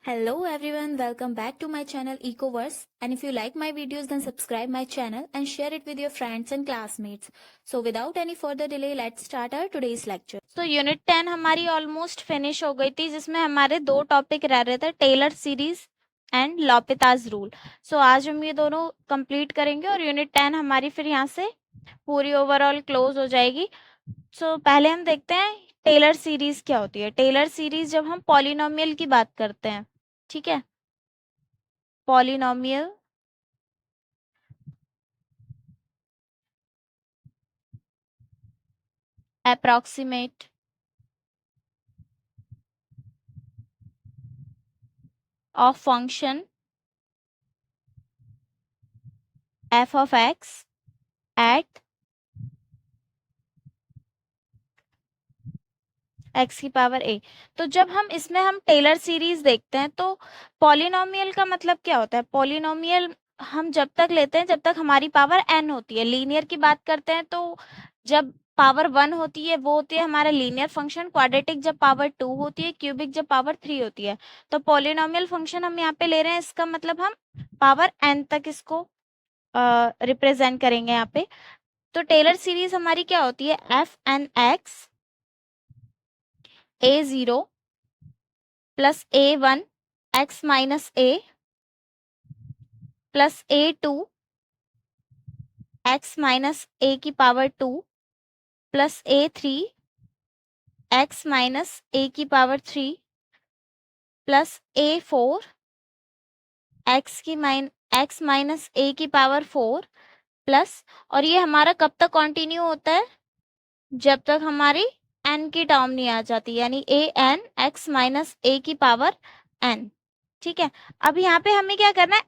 Hello everyone, welcome back to my channel Ecoverse, and if you like my videos then subscribe my channel and share it with your friends and classmates. So without any further delay, let's start our today's lecture. तो unit 10 हमारी almost finish हो गई थी, जिसमें हमारे दो topic रह रहे थे, टेलर सीरीज एंड लॉपिताज रूल। सो आज हम ये दोनों कंप्लीट करेंगे और यूनिट 10 हमारी फिर यहाँ से पूरी ओवरऑल क्लोज हो जाएगी। सो पहले हम देखते हैं टेलर सीरीज क्या होती है। टेलर सीरीज जब हम पॉलिनोमियल की बात करते हैं, ठीक है, polynomial approximate of function f of x at x की पावर a। तो जब हम इसमें हम टेलर सीरीज देखते हैं तो पॉलिनोमियल का मतलब क्या होता है। पॉलिनोमियल हम जब तक लेते हैं जब तक हमारी पावर n होती है। लीनियर की बात करते हैं तो जब पावर 1 होती है वो होती है हमारा लीनियर फंक्शन, क्वाड्रेटिक जब पावर 2 होती है, क्यूबिक जब पावर 3 होती है। तो पॉलिनोमियल फंक्शन हम यहाँ पे ले रहे हैं, इसका मतलब हम पावर n तक इसको रिप्रेजेंट करेंगे यहाँ पे। तो टेलर सीरीज हमारी क्या होती है, F N x a0 plus a1 x minus a plus a2 x minus a की power 2 plus a3 x minus a की power 3 plus a4 x minus a की पावर 4 प्लस, और ये हमारा कब तक कंटिन्यू होता है, जब तक हमारी n की टर्म नहीं आ जाती, यानी a n x minus a की पावर n। ठीक है, अब यहाँ पे हमें क्या करना है,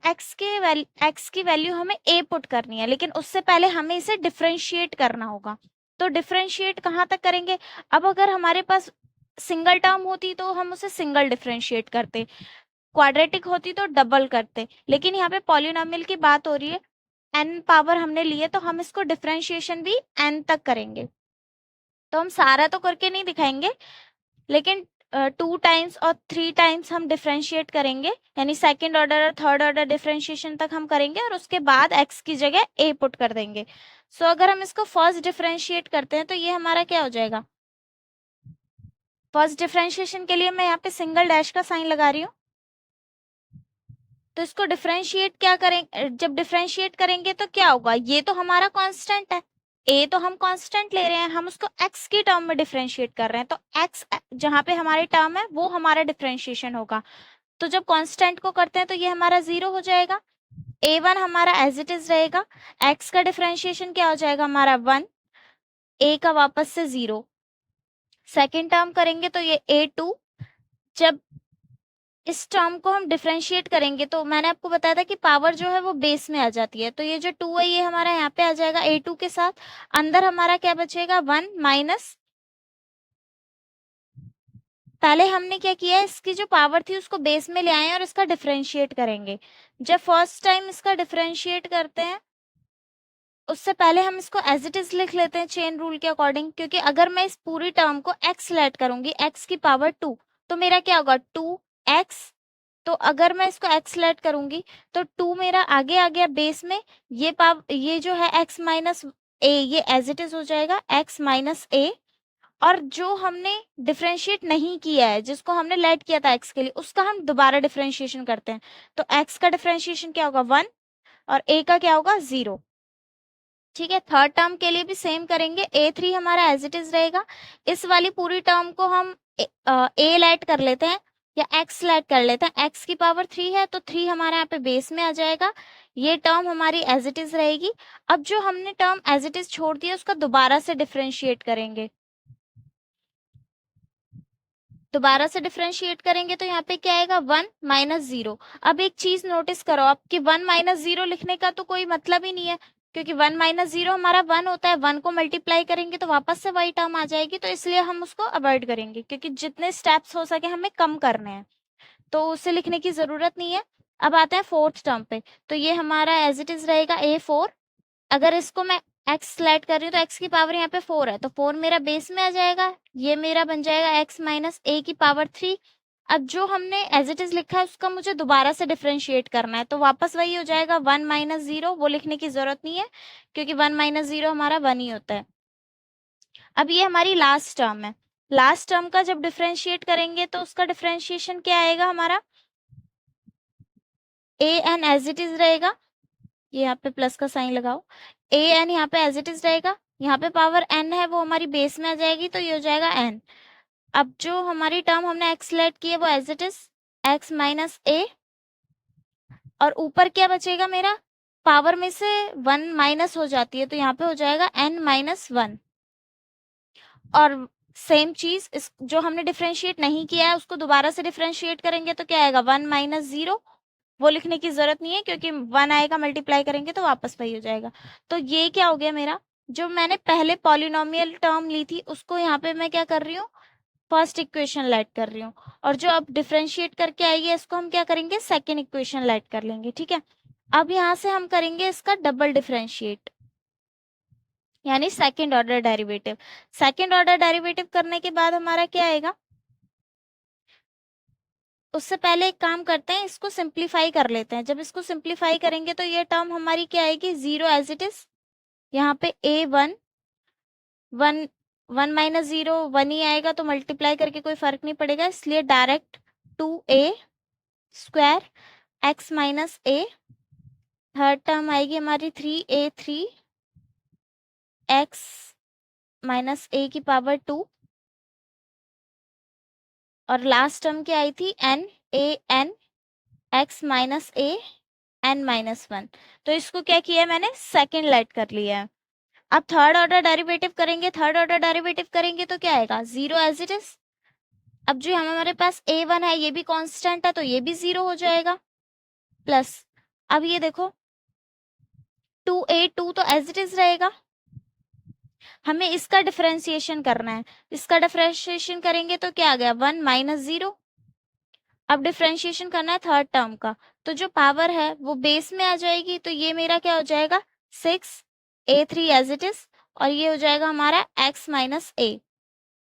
x की वैल्यू हमें a पुट करनी है, लेकिन उससे पहले हमें इसे डिफरेंशिएट करना होगा। तो डिफरेंशिएट कहाँ तक करेंगे, अब अगर हमारे पास सिंगल टर्म होती तो हम उसे सिंगल डिफरेंशिएट करते, क्वाड्रेटिक होती तो डबल करते, लेकिन यहाँ पे पॉलिनोमियल की बात हो रही है, n पावर हमने ली है तो हम इसको डिफरेंशिएशन भी n तक करेंगे। तो हम सारा तो करके नहीं दिखाएंगे, लेकिन 2 टाइम्स और 3 टाइम्स हम डिफरेंशिएट करेंगे, यानी सेकंड ऑर्डर और थर्ड ऑर्डर डिफरेंशिएशन तक हम करेंगे और उसके बाद x की जगह a पुट कर देंगे। सो अगर हम इसको फर्स्ट डिफरेंशिएट करते हैं तो ये हमारा क्या हो जाएगा, फर्स्ट डिफरेंशिएशन के लिए मैं यहाँ पे सिंगल डैश का साइन लगा रही हूँ। तो इसको डिफरेंशिएट क्या करेंगे, जब डिफरेंशिएट करेंगे तो क्या होगा, ये तो हमारा कांस्टेंट है, a तो हम कांस्टेंट ले रहे हैं, हम उसको x की टर्म में डिफरेंशिएट कर रहे हैं, तो x जहां पे हमारी टर्म है वो हमारा डिफरेंशिएशन होगा। तो जब कांस्टेंट को करते हैं तो ये हमारा 0 हो जाएगा, a1 हमारा एज इट इज रहेगा, x का डिफरेंशिएशन क्या हो जाएगा हमारा 1, a का वापस से 0, सेकेंड टर्म करेंगे तो ये a2, जब इस टर्म को हम डिफरेंशिएट करेंगे तो मैंने आपको बताया था कि पावर जो है वो बेस में आ जाती है, तो ये जो 2 है ये हमारा यहाँ पे आ जाएगा a2 के साथ, अंदर हमारा क्या बचेगा 1 माइनस, पहले हमने क्या किया है, इसकी जो पावर थी उसको बेस में ले आए और इसका डिफरेंशिएट करेंगे। जब फर्स्ट टाइम इसका डिफरेंशिएट करते हैं उससे पहले हम इसको एज इट इज लिख लेते हैं चेन रूल के अकॉर्डिंग, क्योंकि अगर मैं इस पूरी टर्म को x लेट करूंगी x की पावर 2 तो मेरा क्या होगा 2x, तो अगर मैं इसको x लेट करूंगी तो 2 मेरा आगे आ गया बेस में, ये जो है x माइनस a ये एज इट इज हो जाएगा x माइनस a, और जो हमने डिफरेंशिएट नहीं किया है जिसको हमने लेट किया था x के लिए उसका हम दोबारा डिफरेंशिएशन करते हैं, तो x का डिफरेंशिएशन क्या होगा 1 और a का क्या होगा 0। ठीक है, थर्ड टर्म के लिए भी सेम करेंगे, a3 हमारा एज इट इज रहेगा, इस वाली पूरी टर्म को हम a लेट कर लेते हैं या x लेट कर लेते हैं, x की पावर 3 है तो 3 हमारा यहाँ पे बेस में आ जाएगा, ये टर्म हमारी एज इट इज रहेगी। अब जो हमने टर्म एज इट इज छोड़ दिया उसका दोबारा से डिफरेंशिएट करेंगे, दोबारा से डिफरेंशिएट करेंगे तो यहाँ पे क्या आएगा 1 माइनस 0। अब एक चीज नोटिस करो आप कि 1 माइनस 0 लिखने का तो कोई मतलब ही नहीं है, क्योंकि 1 माइनस 0 हमारा 1 होता है, 1 को मल्टीप्लाई करेंगे तो वापस से वही टर्म आ जाएगी, तो इसलिए हम उसको अवॉइड करेंगे, क्योंकि जितने स्टेप्स हो सके हमें कम करने हैं, तो उसे लिखने की जरूरत नहीं है। अब आते हैं फोर्थ टर्म पे, तो ये हमारा एज इट इज रहेगा a4, अगर इसको मैं x सेलेक्ट कर रही हूँ तो x की पावर यहाँ पे 4 है तो 4 मेरा बेस में आ जाएगा, ये मेरा बन जाएगा x माइनस a की पावर 3, अब जो हमने एज इट इज लिखा है उसका मुझे दोबारा से डिफरेंशिएट करना है, तो वापस वही हो जाएगा 1 माइनस 0, वो लिखने की जरूरत नहीं है क्योंकि 1 माइनस 0 हमारा 1 ही होता है। अब ये हमारी लास्ट टर्म है, लास्ट टर्म का जब डिफरेंशिएट करेंगे तो उसका डिफरेंशिएशन क्या आएगा हमारा, A N as it is रहेगा, ये यहाँ पे प्लस का साइन लगाओ, ए एन यहाँ पे एज इट इज रहेगा, यहाँ पे पावर एन है वो हमारी बेस में आ जाएगी तो ये हो जाएगा एन। अब जो हमारी टर्म हमने एक्स लेट की है वो as it is x minus a, और ऊपर क्या बचेगा मेरा, पावर में से 1 माइनस हो जाती है तो यहाँ पे हो जाएगा n माइनस 1। और सेम चीज इस जो हमने डिफरेंशिएट नहीं किया है उसको दोबारा से डिफरेंशिएट करेंगे तो क्या आएगा 1 माइनस 0, वो लिखने की जरूरत नहीं है क्योंकि 1 आएगा मल्टीप्लाई करेंगे तो वापस वही हो जाएगा। तो ये क्या हो गया मेरा, जो मैंने पहले पॉलिनोमियल टर्म ली थी उसको यहाँ पे मैं क्या कर रही हूँ, फर्स्ट इक्वेशन लेट कर रही हूँ, और जो अब डिफरेंशिएट करके आएगी इसको हम क्या करेंगे, सेकेंड इक्वेशन लेट कर लेंगे। ठीक है, अब यहाँ से हम करेंगे इसका डबल डिफरेंशिएट, यानी second order derivative. Second order derivative करने के बाद हमारा क्या आएगा, उससे पहले एक काम करते हैं, इसको सिंप्लीफाई कर लेते हैं। जब इसको सिंप्लीफाई करेंगे तो ये टर्म हमारी क्या आएगी, 0 एज इट इज, यहाँ पे ए 1 1 1 माइनस 0 1 ही आएगा तो मल्टीप्लाई करके कोई फर्क नहीं पड़ेगा, इसलिए direct 2a square x minus a, third term आएगी हमारी 3a3 एक्स माइनस ए की पावर 2, और लास्ट टर्म क्या आई थी N A N X minus A N minus 1। तो इसको क्या किया है मैंने, सेकेंड लेट कर लिया है। अब थर्ड ऑर्डर डेरिवेटिव करेंगे, थर्ड ऑर्डर डेरिवेटिव करेंगे तो क्या आएगा, 0 एज इट इज। अब जो हमारे पास a1 है ये भी कांस्टेंट है तो ये भी 0 हो जाएगा, प्लस अब ये देखो 2a2 तो एज इट इज रहेगा, हमें इसका डिफरेंशिएशन करना है, इसका डिफरेंशिएशन करेंगे तो क्या आ गया 1 माइनस 0। अब डिफरेंशिएशन करना है थर्ड टर्म का, तो जो पावर है वो बेस में आ जाएगी तो ये मेरा क्या हो जाएगा 6a3 एज इट इज, और ये हो जाएगा हमारा x माइनस ए।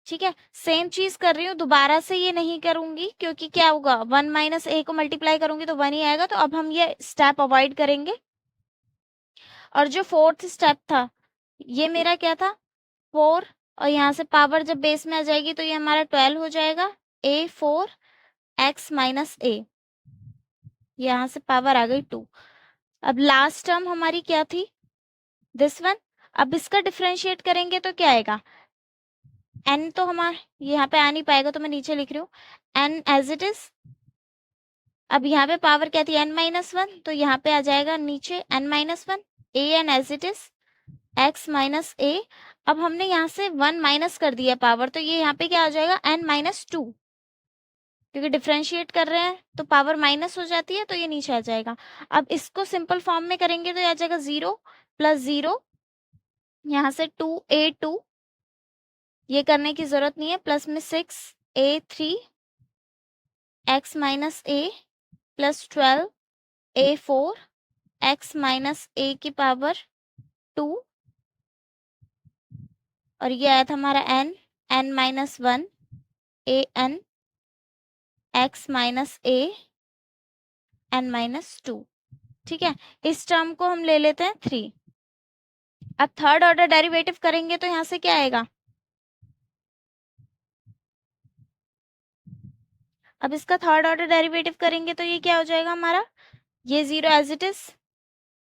ठीक है, सेम चीज कर रही हूँ, दोबारा से ये नहीं करूंगी क्योंकि क्या होगा 1 माइनस ए को मल्टीप्लाई करूंगी तो 1 ही आएगा, तो अब हम ये स्टेप अवॉइड करेंगे। और जो फोर्थ स्टेप था ये मेरा क्या था 4, और यहाँ से पावर जब बेस में आ जाएगी तो ये हमारा 12 हो जाएगा, a4 x माइनस ए, यहाँ से पावर आ गई 2। अब लास्ट टर्म हमारी क्या थी, दिस वन। अब इसका डिफरेंशिएट करेंगे तो क्या आएगा, n तो हमारा यहाँ पे आ नहीं पाएगा तो मैं नीचे लिख रही हूँ n एज इट इज। अब यहाँ पे पावर क्या थी n माइनस 1, तो यहाँ पे आ जाएगा नीचे n minus 1, a n as it is x minus a। अब हमने यहाँ से 1 माइनस कर दिया पावर, तो ये यहाँ पे क्या आ जाएगा n माइनस 2, क्योंकि डिफरेंशिएट कर रहे हैं तो पावर माइनस हो जाती है तो ये नीचे आ जाएगा। अब इसको सिंपल फॉर्म में करेंगे तो ये आ जाएगा 0 प्लस 0, यहाँ से 2a2, ये करने की जरूरत नहीं है, प्लस में 6a3 x minus a plus 12a4 x minus a की पावर 2, और ये आया था हमारा n minus 1 a n x minus a n minus 2। ठीक है, इस टर्म को हम ले लेते हैं 3। अब थर्ड ऑर्डर डेरिवेटिव करेंगे तो यहाँ से क्या आएगा, अब इसका थर्ड ऑर्डर डेरिवेटिव करेंगे तो ये क्या हो जाएगा हमारा, ये 0 एज इट इज,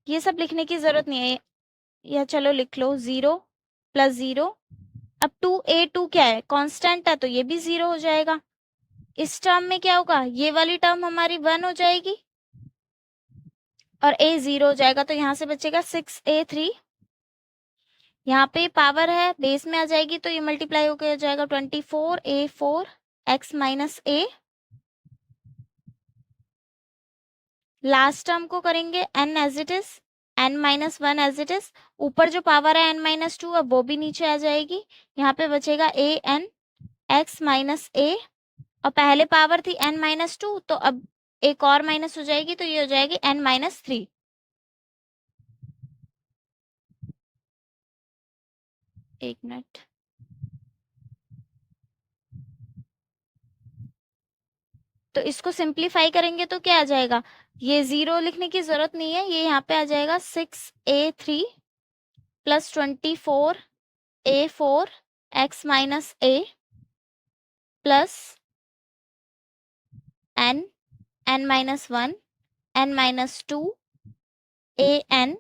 ये सब लिखने की जरूरत नहीं है, या चलो लिख लो 0 प्लस 0। अब 2a2 क्या है, कांस्टेंट है तो ये भी 0 हो जाएगा। इस टर्म में क्या होगा, ये वाली टर्म हमारी 1 हो जाएगी और a 0 हो जाएगा, तो यहाँ से बचेगा 6a3, यहाँ पे पावर है बेस में आ जाएगी तो ये मल्टीप्लाई होकर आ जाएगा 24a4 x minus a। Last term को करेंगे n as it is, n minus 1 as it is, ऊपर जो पावर है n माइनस 2 अब वो भी नीचे आ जाएगी, यहाँ पे बचेगा a n x minus a, और पहले पावर थी n माइनस 2 तो अब एक और माइनस हो जाएगी तो ये हो जाएगी n माइनस 3। एक मिनट, तो इसको सिंप्लीफाई करेंगे तो क्या आ जाएगा, ये 0 लिखने की जरूरत नहीं है, ये यहाँ पे आ जाएगा 6a3 plus 24a4 x minus a plus n minus 1 n minus 2 an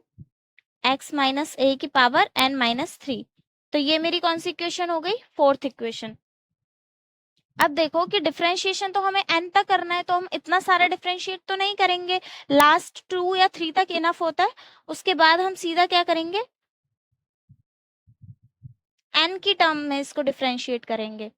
x minus a की पावर n माइनस 3। तो ये मेरी कौन सी इक्वेशन हो गई, फोर्थ इक्वेशन। अब देखो कि डिफरेंशिएशन तो हमें n तक करना है, तो हम इतना सारा डिफरेंशिएट तो नहीं करेंगे, लास्ट 2 या 3 तक इनफ होता है। उसके बाद हम सीधा क्या करेंगे, n की टर्म में इसको डिफरेंशिएट करेंगे।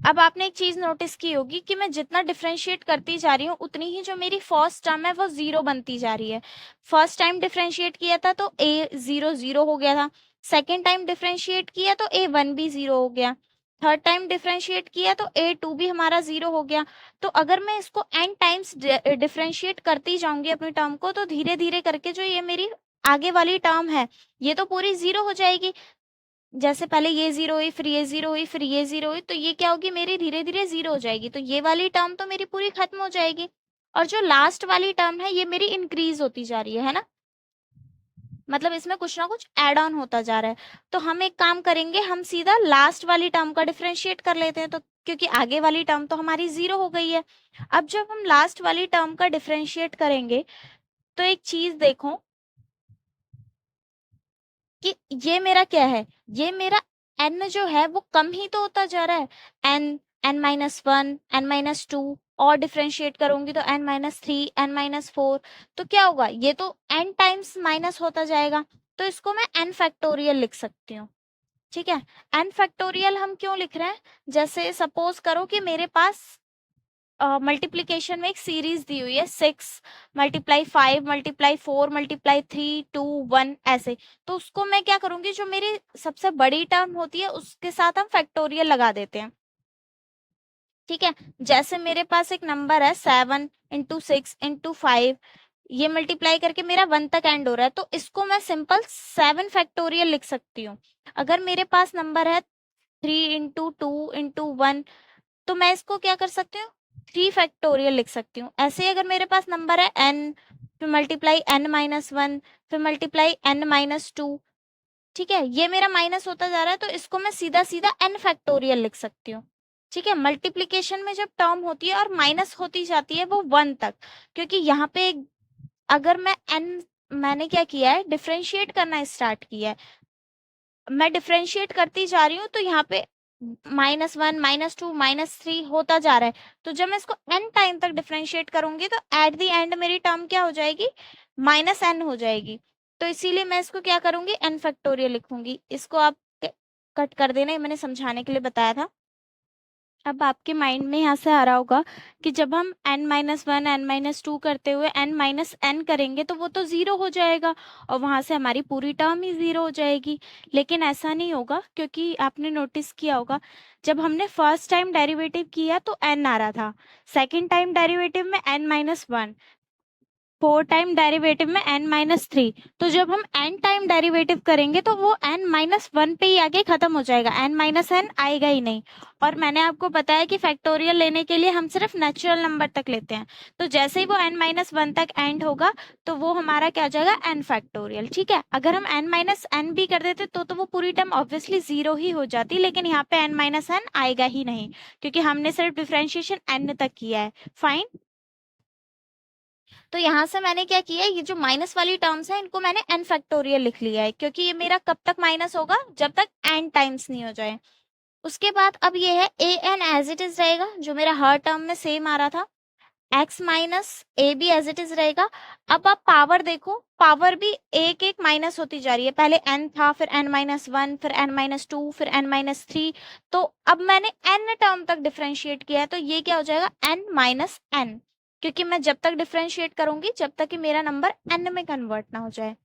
अब आपने एक चीज नोटिस की होगी कि मैं जितना डिफरेंशिएट करती जा रही हूँ उतनी ही जो मेरी फर्स्ट टर्म है वो 0 बनती जा रही है। फर्स्ट टाइम डिफरेंशिएट किया था तो a0 0 हो गया था, सेकेंड टाइम डिफरेंशिएट किया तो a1 भी 0 हो गया, थर्ड टाइम डिफरेंशिएट किया तो a2 भी हमारा 0 हो गया। तो अगर मैं इसको n टाइम्स डिफरेंशिएट करती जाऊंगी अपनी टर्म को, तो धीरे धीरे करके जो ये मेरी आगे वाली टर्म है ये तो पूरी 0 हो जाएगी। जैसे पहले ये 0 हुई, फिर ये 0 हुई, फिर ये 0 हुई, तो ये क्या होगी, मेरी धीरे धीरे 0 हो जाएगी। तो ये वाली टर्म तो मेरी पूरी खत्म हो जाएगी, और जो लास्ट वाली टर्म है ये मेरी इंक्रीज होती जा रही है ना, मतलब इसमें कुछ ना कुछ एड ऑन होता जा रहा है। तो हम एक काम करेंगे, हम सीधा लास्ट वाली टर्म का डिफरेंशिएट कर लेते हैं, तो क्योंकि आगे वाली टर्म तो हमारी 0 हो गई है। अब जब हम लास्ट वाली टर्म का डिफरेंशिएट करेंगे तो एक चीज देखो कि ये मेरा क्या है, ये मेरा n जो है वो कम ही तो होता जा रहा है, n माइनस 1 n माइनस 2, और डिफ्रेंशिएट करूंगी तो n माइनस 3 n माइनस 4, तो क्या होगा, ये तो n टाइम्स माइनस होता जाएगा। तो इसको मैं n फैक्टोरियल लिख सकती हूँ। ठीक है, n फैक्टोरियल हम क्यों लिख रहे हैं, जैसे सपोज करो कि मेरे पास मल्टीप्लीकेशन में एक सीरीज दी हुई है 6 मल्टीप्लाई 5 मल्टीप्लाई 4 मल्टीप्लाई 3 2 1 ऐसे, तो उसको मैं क्या करूंगी, जो मेरी सबसे बड़ी टर्म होती है उसके साथ हम फैक्टोरियल लगा देते हैं। ठीक है, जैसे मेरे पास एक नंबर है 7 इंटू 6 इंटू 5, ये मल्टीप्लाई करके मेरा 1 तक एंड हो रहा है, तो इसको मैं सिंपल 7 फैक्टोरियल लिख सकती हूँ। अगर मेरे पास नंबर है 3 इंटू 2 इंटू 1, तो मैं इसको क्या कर सकती हूँ, 3 फैक्टोरियल लिख सकती हूँ। ऐसे ही अगर मेरे पास नंबर है n, फिर मल्टीप्लाई n माइनस 1, फिर मल्टीप्लाई n माइनस 2, ठीक है, ये मेरा माइनस होता जा रहा है, तो इसको मैं सीधा सीधा n फैक्टोरियल लिख सकती हूँ। ठीक है, मल्टीप्लीकेशन में जब टर्म होती है और माइनस होती जाती है वो 1 तक, क्योंकि यहाँ पे अगर मैं मैंने क्या किया है, डिफ्रेंशिएट करना स्टार्ट किया है, मैं डिफ्रेंशिएट करती जा रही हूँ, तो यहाँ पे -1 -2 -3 होता जा रहा है। तो जब मैं इसको n टाइम तक डिफ्रेंशिएट करूंगी तो एट द एंड मेरी टर्म क्या हो जाएगी, -n हो जाएगी। तो इसीलिए मैं इसको क्या करूंगी, n फैक्टोरियल लिखूंगी। इसको आप कट कर देना, ये मैंने समझाने के लिए बताया था। अब आपके माइंड में यहाँ से आ रहा होगा कि जब हम n-1 n-2 करते हुए n-n करेंगे तो वो तो 0 हो जाएगा और वहां से हमारी पूरी टर्म ही 0 हो जाएगी। लेकिन ऐसा नहीं होगा, क्योंकि आपने नोटिस किया होगा जब हमने फर्स्ट टाइम डेरिवेटिव किया तो n आ रहा था, सेकेंड टाइम डेरिवेटिव में n-1, फोर टाइम डेरिवेटिव में n-3, तो जब हम n टाइम डेरिवेटिव करेंगे तो वो n-1 पे ही आके खत्म हो जाएगा, n-n आएगा ही नहीं। और मैंने आपको बताया कि फैक्टोरियल लेने के लिए हम सिर्फ नेचुरल नंबर तक लेते हैं, तो जैसे ही वो n-1 तक एंड होगा तो वो हमारा क्या हो जाएगा, n फैक्टोरियल। ठीक है, अगर हम n-n भी कर देते तो वो पूरी टर्म ऑब्वियसली 0 ही हो जाती, लेकिन यहाँ पे n-n आएगा ही नहीं, क्योंकि हमने सिर्फ डिफरेंशिएशन n तक किया है। फाइन, तो यहाँ से मैंने क्या किया, ये जो माइनस वाली टर्म्स है इनको मैंने n फैक्टोरियल लिख लिया है, क्योंकि ये मेरा कब तक माइनस होगा, जब तक n टाइम्स नहीं हो जाए। उसके बाद अब ये है a n as it is रहेगा, जो मेरा हर टर्म में सेम आ रहा था, x माइनस a भी एज इट इज रहेगा। अब आप पावर देखो, पावर भी एक एक माइनस होती जा रही है, पहले n था, फिर n-1, फिर n-2, फिर n-3, तो अब मैंने n टर्म तक डिफरेंशिएट किया है, तो ये क्या हो जाएगा, n-n, क्योंकि मैं जब तक डिफरेंशिएट करूंगी जब तक कि मेरा नंबर n में कन्वर्ट ना हो जाए।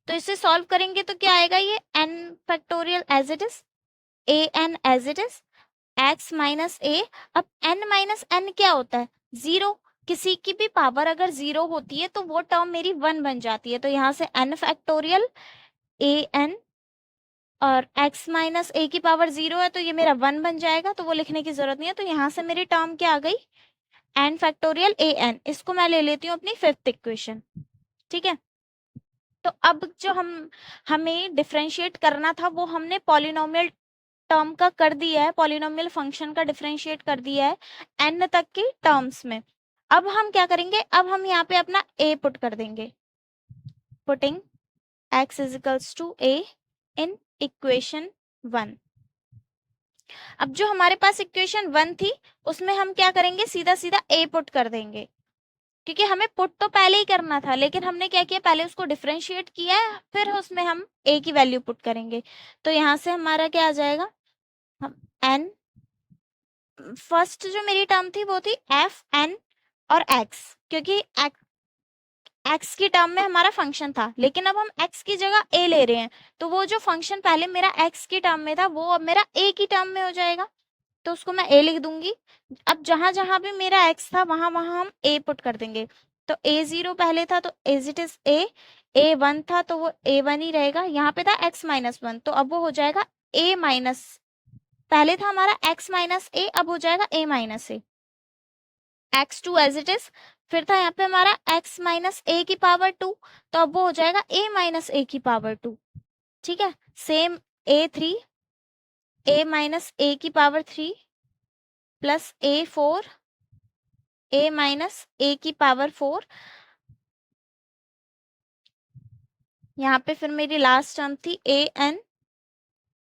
तो इसे सॉल्व करेंगे तो क्या आएगा, ये n factorial as it is, a n as it is, x minus a। अब n माइनस n क्या होता है, 0, किसी की भी पावर अगर 0 होती है तो वो टर्म मेरी 1 बन जाती है, तो यहाँ से n फैक्टोरियल a n और x माइनस ए की पावर 0 है तो ये मेरा 1 बन जाएगा, तो वो लिखने की जरूरत नहीं है। तो यहाँ से मेरी टर्म क्या आ गई, n फैक्टोरियल ए एन। इसको मैं ले लेती हूँ अपनी फिफ्थ इक्वेशन। ठीक है, तो अब जो हमें डिफरेंशिएट करना था वो हमने पॉलिनोमियल टर्म का कर दिया है, पॉलिनोमियल फंक्शन का डिफरेंशिएट कर दिया है n तक की टर्म्स में। अब हम क्या करेंगे, अब हम यहाँ पे अपना a पुट कर देंगे, putting x is equals to a in equation 1। अब जो हमारे पास इक्वेशन 1 थी उसमें हम क्या करेंगे, सीधा सीधा a पुट कर देंगे, क्योंकि हमें पुट तो पहले ही करना था, लेकिन हमने क्या किया, पहले उसको डिफरेंशिएट किया है, फिर उसमें हम a की वैल्यू पुट करेंगे। तो यहाँ से हमारा क्या आ जाएगा, हम n, फर्स्ट जो मेरी टर्म थी वो थी एफ एन और x, क्योंकि x की टर्म में हमारा फंक्शन था, लेकिन अब हम x की जगह a ले रहे हैं, तो वो जो फंक्शन पहले मेरा x की टर्म में था वो अब मेरा a की टर्म में हो जाएगा, तो उसको मैं a लिख दूंगी। अब जहां जहां भी मेरा x था वहां वहां हम a पुट कर देंगे। तो a0 पहले था तो एज इट इज a1 था तो वो a1 ही रहेगा, यहाँ पे था x माइनस 1 तो अब वो हो जाएगा a माइनस, पहले था हमारा x माइनस a, अब हो जाएगा a minus a, x2 as it is. फिर था यहाँ पे हमारा x माइनस a की पावर 2, तो अब वो हो जाएगा a माइनस a की पावर 2। ठीक है, same a3, a minus a की power 3 plus a4, a minus a की पावर 4। यहाँ पे फिर मेरी लास्ट टर्म थी a n,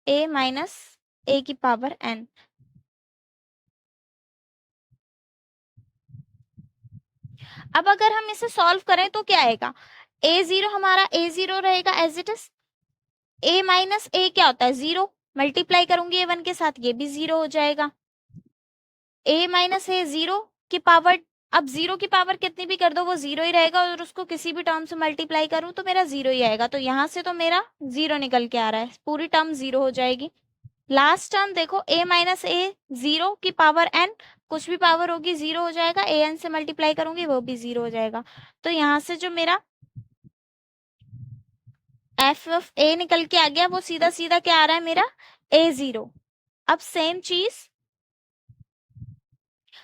a minus a की पावर n। अब अगर हम इसे सॉल्व करें तो क्या आएगा, a0 हमारा a0 रहेगा as it is, a minus a क्या होता है 0, मल्टीप्लाई करूंगी a1 के साथ ये भी 0 हो जाएगा, a माइनस a 0 की पावर, अब 0 की पावर कितनी भी कर दो वो 0 ही रहेगा, और उसको किसी भी टर्म से मल्टीप्लाई करूं तो मेरा 0 ही आएगा, तो यहाँ से तो मेरा 0 निकल के आ रहा है, पूरी टर्म 0 हो जाएगी। लास्ट टर्म देखो a माइनस a 0 की पावर n, कुछ भी पावर होगी 0 हो जाएगा, a n से मल्टीप्लाई करूंगी वो भी 0 हो जाएगा, तो यहाँ से जो मेरा एफ ऑफ ए निकल के आ गया वो सीधा सीधा क्या आ रहा है मेरा a0। अब सेम चीज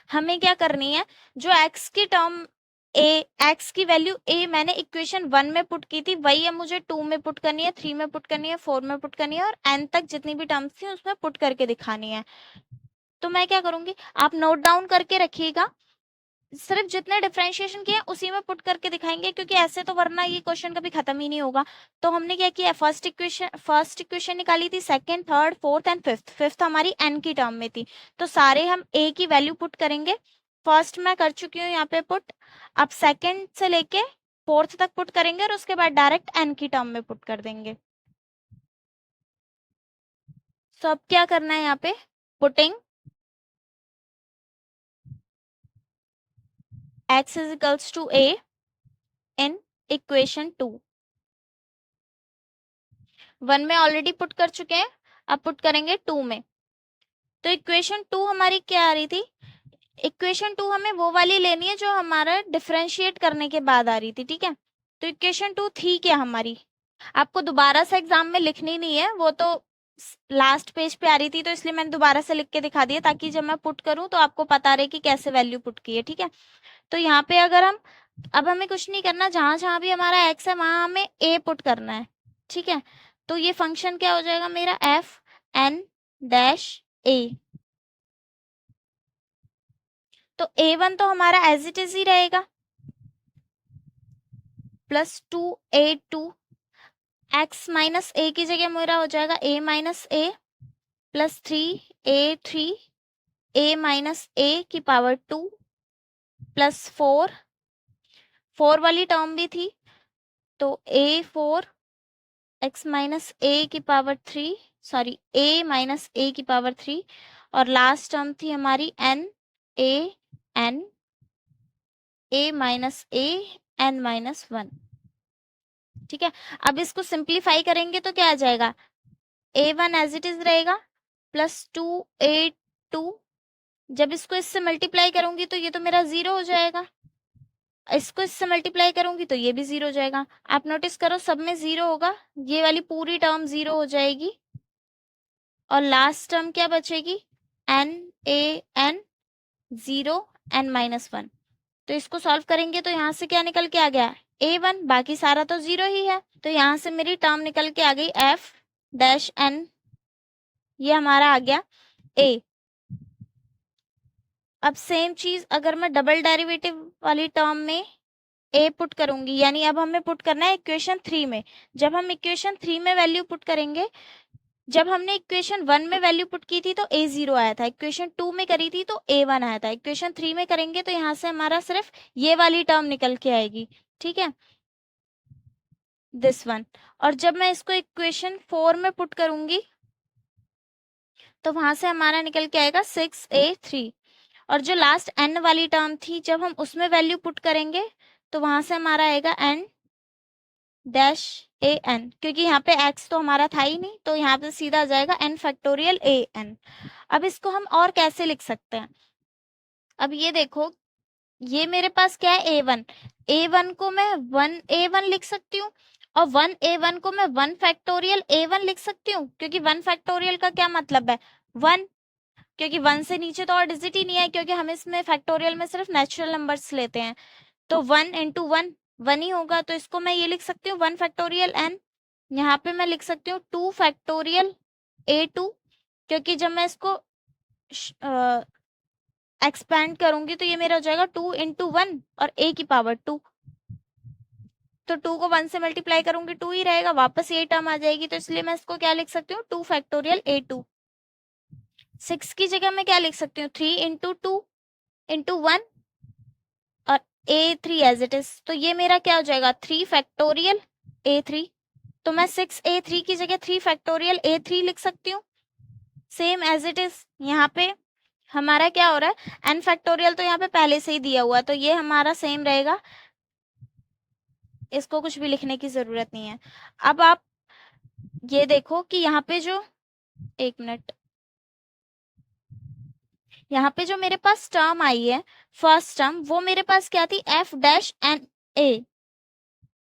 हमें क्या करनी है, जो x की टर्म x की वैल्यू a मैंने इक्वेशन 1 में पुट की थी वही है मुझे 2 में पुट करनी है, 3 में पुट करनी है, 4 में पुट करनी है, और n तक जितनी भी टर्म्स थी उसमें पुट करके दिखानी है। तो मैं क्या करूंगी, आप नोट डाउन करके रखिएगा, सिर्फ जितने डिफरेंशिएशन किए उसी में पुट करके दिखाएंगे, क्योंकि ऐसे तो वरना ये क्वेश्चन कभी खत्म ही नहीं होगा। तो हमने क्या किया, फर्स्ट इक्वेशन निकाली थी, second, third, fourth and fifth हमारी n की टर्म में थी, तो सारे हम a की वैल्यू पुट करेंगे। फर्स्ट मैं कर चुकी हूँ यहाँ पे पुट, अब सेकंड से लेके फोर्थ तक पुट करेंगे और उसके बाद डायरेक्ट n की टर्म में पुट कर देंगे। तो अब क्या करना है यहाँ पे, putting x is equals to a in equation 2। 1 में ऑलरेडी पुट कर चुके हैं, अब पुट करेंगे 2 में। तो इक्वेशन 2 हमारी क्या आ रही थी, इक्वेशन 2 हमें वो वाली लेनी है जो हमारा डिफरेंशिएट करने के बाद आ रही थी। ठीक है, तो इक्वेशन 2 थी क्या हमारी, आपको दोबारा से एग्जाम में लिखनी नहीं है, वो तो लास्ट पेज पे आ रही थी तो इसलिए मैंने दोबारा से लिख के दिखा दिया, ताकि जब मैं पुट करूं तो आपको पता रहे कि कैसे वैल्यू पुट की है। ठीक है, तो यहाँ पे अगर हम, अब हमें कुछ नहीं करना, जहां जहां भी हमारा x है वहां हमें a पुट करना है। ठीक है, तो ये फंक्शन क्या हो जाएगा मेरा एफ एन डैश a, तो a1 तो हमारा एज इट इज ही रहेगा, plus 2a2, x minus a की जगह मेरा हो जाएगा a minus a plus 3a3, a minus a की पावर 2 प्लस 4 वाली टर्म भी थी, तो a4 x माइनस a की power 3, sorry a minus a की पावर 3, और लास्ट टर्म थी हमारी n a minus a n minus 1। ठीक है, अब इसको सिंप्लीफाई करेंगे तो क्या आ जाएगा, a1 एज इट इज रहेगा प्लस 2a2, जब इसको इससे मल्टीप्लाई करूंगी तो ये तो मेरा 0 हो जाएगा, इसको इससे मल्टीप्लाई करूंगी तो ये भी 0 हो जाएगा। आप नोटिस करो सब में 0 होगा, ये वाली पूरी टर्म 0 हो जाएगी, और लास्ट टर्म क्या बचेगी, n a n 0 n minus 1। तो इसको सॉल्व करेंगे तो यहाँ से क्या निकल के आ गया, a1, बाकी सारा तो 0 ही है। तो यहाँ से मेरी टर्म निकल के आ गई f डैश n, ये हमारा आ गया a। अब सेम चीज अगर मैं डबल डेरिवेटिव वाली टर्म में a पुट करूंगी, यानी अब हमें पुट करना है इक्वेशन 3 में। जब हम इक्वेशन 3 में वैल्यू पुट करेंगे, जब हमने इक्वेशन 1 में वैल्यू पुट की थी तो a0 आया था, इक्वेशन 2 में करी थी तो a1 आया था, इक्वेशन 3 में करेंगे तो यहाँ से हमारा सिर्फ ये वाली टर्म निकल के आएगी, ठीक है, दिस वन। और जब मैं इसको इक्वेशन 4 में पुट करूंगी तो वहां से हमारा निकल के आएगा 6a3। और जो लास्ट n वाली टर्म थी, जब हम उसमें वैल्यू पुट करेंगे तो वहां से हमारा आएगा n डैश ए एन, क्योंकि यहाँ पे x तो हमारा था ही नहीं, तो यहाँ पे सीधा आ जाएगा n फैक्टोरियल ए एन। अब इसको हम और कैसे लिख सकते हैं, अब ये देखो, ये मेरे पास क्या है, a1, a1 को मैं 1a1 लिख सकती हूँ, और 1a1 को मैं 1 फैक्टोरियल a1 लिख सकती हूँ, क्योंकि 1 फैक्टोरियल का क्या मतलब है, 1, क्योंकि 1 से नीचे तो और डिजिट ही नहीं है, क्योंकि हम इसमें फैक्टोरियल में सिर्फ नेचुरल नंबर्स लेते हैं, तो 1 इंटू 1 1 ही होगा। तो इसको मैं ये लिख सकती हूँ 1 फैक्टोरियल n, यहाँ पे मैं लिख सकती हूँ 2 फैक्टोरियल a2, क्योंकि जब मैं इसको एक्सपैंड करूंगी तो ये मेरा हो जाएगा 2 इंटू 1 और a की पावर 2, तो 2 को 1 से मल्टीप्लाई करूंगी 2 ही रहेगा, वापस ये टर्म आ जाएगी, तो इसलिए मैं इसको क्या लिख सकती हूँ 2 फैक्टोरियल a2। 6 की जगह मैं क्या लिख सकती हूँ 3 इंटू 2 इंटू 1 और a3 एज इट इज, तो ये मेरा क्या हो जाएगा 3 फैक्टोरियल a3। तो मैं 6a3 की जगह 3 फैक्टोरियल a3 लिख सकती हूँ, सेम एज इट इज। यहाँ पे हमारा क्या हो रहा है, n फैक्टोरियल तो यहाँ पे पहले से ही दिया हुआ है, तो ये हमारा सेम रहेगा, इसको कुछ भी लिखने की जरूरत नहीं है। अब आप ये देखो कि यहाँ पे जो, एक मिनट, यहाँ पे जो मेरे पास टर्म आई है फर्स्ट टर्म, वो मेरे पास क्या थी, f डैश एन ए,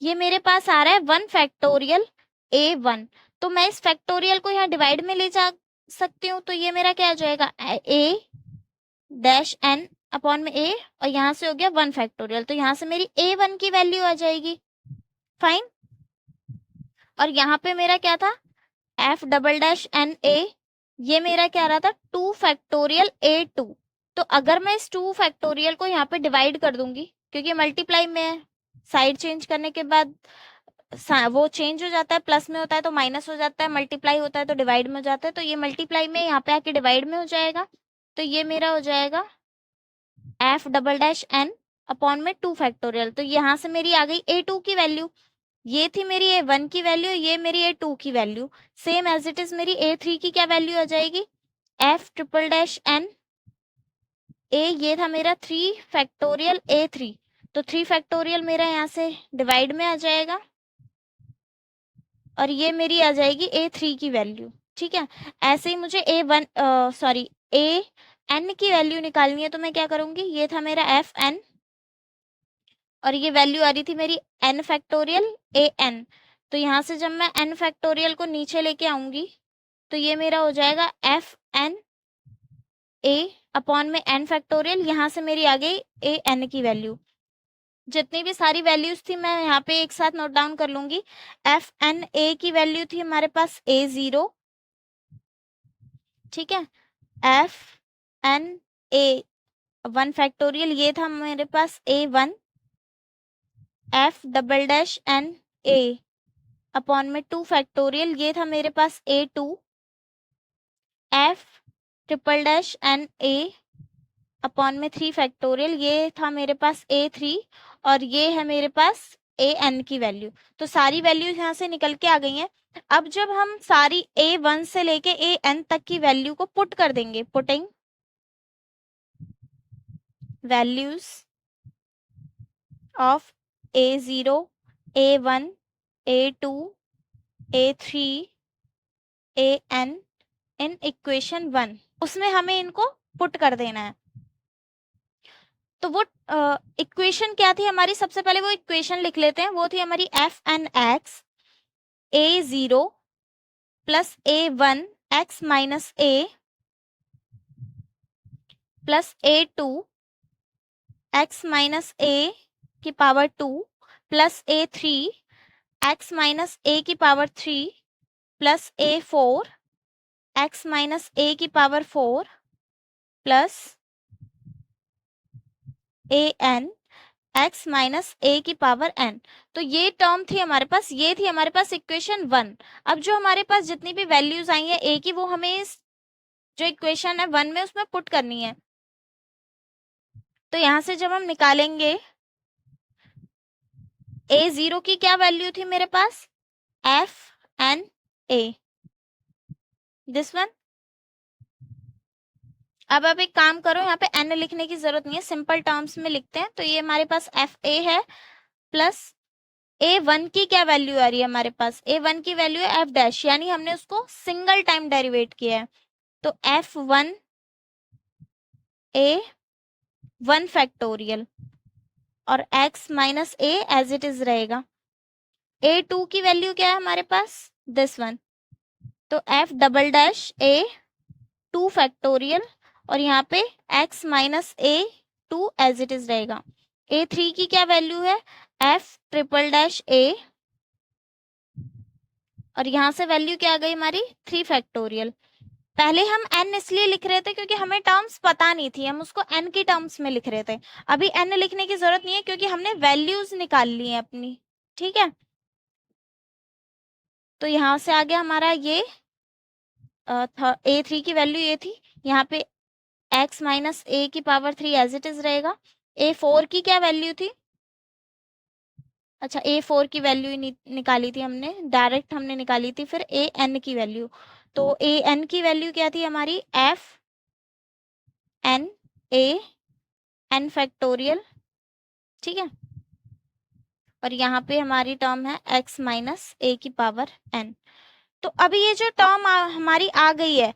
ये मेरे पास आ रहा है 1 फैक्टोरियल a1, तो मैं इस फैक्टोरियल को यहाँ डिवाइड में ले जा सकती हूँ, तो ये मेरा क्या हो जाएगा a डैश n अपॉन में a, और यहाँ से हो गया 1 फैक्टोरियल, तो यहाँ से मेरी a1 की वैल्यू आ जाएगी, फाइन। और यहाँ पे मेरा क्या था, f double dash n a, ये मेरा क्या रहा था 2 फैक्टोरियल a2। तो अगर मैं इस 2 फैक्टोरियल को यहाँ पे डिवाइड कर दूंगी, क्योंकि मल्टीप्लाई में साइड चेंज करने के बाद वो चेंज हो जाता है, प्लस में होता है तो माइनस हो जाता है, मल्टीप्लाई होता है तो डिवाइड में हो जाता है, तो ये मल्टीप्लाई में यहाँ पे आके डिवाइड में हो जाएगा, तो ये मेरा हो जाएगा f double dash n upon में 2 फैक्टोरियल। तो यहाँ से मेरी आ गई a2 की वैल्यू, ये थी मेरी a1 की वैल्यू, ये मेरी a2 की value, same as it is मेरी a3 की क्या वैल्यू आ जाएगी, f triple dash n a, ये था मेरा 3 फैक्टोरियल a3, तो 3 फैक्टोरियल मेरा यहाँ से डिवाइड में आ जाएगा, और ये मेरी आ जाएगी a3 की वैल्यू, ठीक है। ऐसे ही मुझे a n की वैल्यू निकालनी है, तो मैं क्या करूंगी, ये था मेरा f n, और ये वैल्यू आ रही थी मेरी n फैक्टोरियल a n, तो यहाँ से जब मैं n फैक्टोरियल को नीचे लेके आऊंगी तो ये मेरा हो जाएगा f n a अपॉन में n फैक्टोरियल, यहाँ से मेरी आ गई a n की वैल्यू। जितनी भी सारी वैल्यूज थी मैं यहाँ पे एक साथ नोट डाउन कर लूंगी। एफ एन ए की वैल्यू थी हमारे पास a0, ठीक है, एफ एन ए 1 फैक्टोरियल, ये था मेरे पास a1, f double dash n a upon में 2 फैक्टोरियल, ये था मेरे पास a2, f triple dash n a upon में 3 फैक्टोरियल, ये था मेरे पास a3, और ये है मेरे पास a n की वैल्यू। तो सारी वैल्यूज यहाँ से निकल के आ गई हैं। अब जब हम सारी a1 से लेके a n तक की वैल्यू को पुट कर देंगे, putting values of a0, a1, a2, a3, a n in equation 1, उसमें हमें इनको पुट कर देना है। तो वो इक्वेशन क्या थी हमारी, सबसे पहले वो इक्वेशन लिख लेते हैं, वो थी हमारी f N x a0 plus a1 x minus a plus a2 x minus a की power 2 plus a3 x minus a की power 3 plus a4 x minus a की power 4 plus an x minus a की power n। तो ये term थी हमारे पास, ये थी हमारे पास इक्वेशन 1। अब जो हमारे पास जितनी भी वैल्यूज आई है a की, वो हमें इस जो इक्वेशन है 1 में उसमें पुट करनी है। तो यहां से जब हम निकालेंगे a0 की क्या वैल्यू थी मेरे पास, f n a, this one. अब आप एक काम करो, यहाँ पे n लिखने की जरूरत नहीं है, सिंपल टर्म्स में लिखते हैं। तो ये हमारे पास एफ ए है प्लस a1 की क्या वैल्यू आ रही है हमारे पास, a1 की वैल्यू है f डैश, यानी हमने उसको सिंगल टाइम डेरिवेट किया है। तो f1 a 1 फैक्टोरियल और x minus a as it is रहेगा। a2 की वैल्यू क्या है हमारे पास, दिस वन। तो f double dash a 2 factorial और यहाँ पे x minus a 2 as it is रहेगा। a3 की क्या वैल्यू है, f ट्रिपल डैश a और यहाँ से वैल्यू क्या आ गई हमारी 3 फैक्टोरियल। पहले हम n इसलिए लिख रहे थे क्योंकि हमें टर्म्स पता नहीं थी, हम उसको n की टर्म्स में लिख रहे थे। अभी n लिखने की जरूरत नहीं है क्योंकि हमने वैल्यूज निकाल ली है अपनी, ठीक है। तो यहाँ से आ गया हमारा ये a3 की वैल्यू ये थी, यहाँ पे x माइनस ए की पावर 3 एज इट इज रहेगा। a4 की क्या वैल्यू थी, अच्छा a4 की वैल्यू ही निकाली थी हमने, डायरेक्ट हमने निकाली थी फिर an की वैल्यू। तो an की वैल्यू क्या थी हमारी, f n a n factorial, ठीक है। और यहाँ पे हमारी टर्म है x माइनस ए की पावर n। तो अभी ये जो टर्म हमारी आ गई है,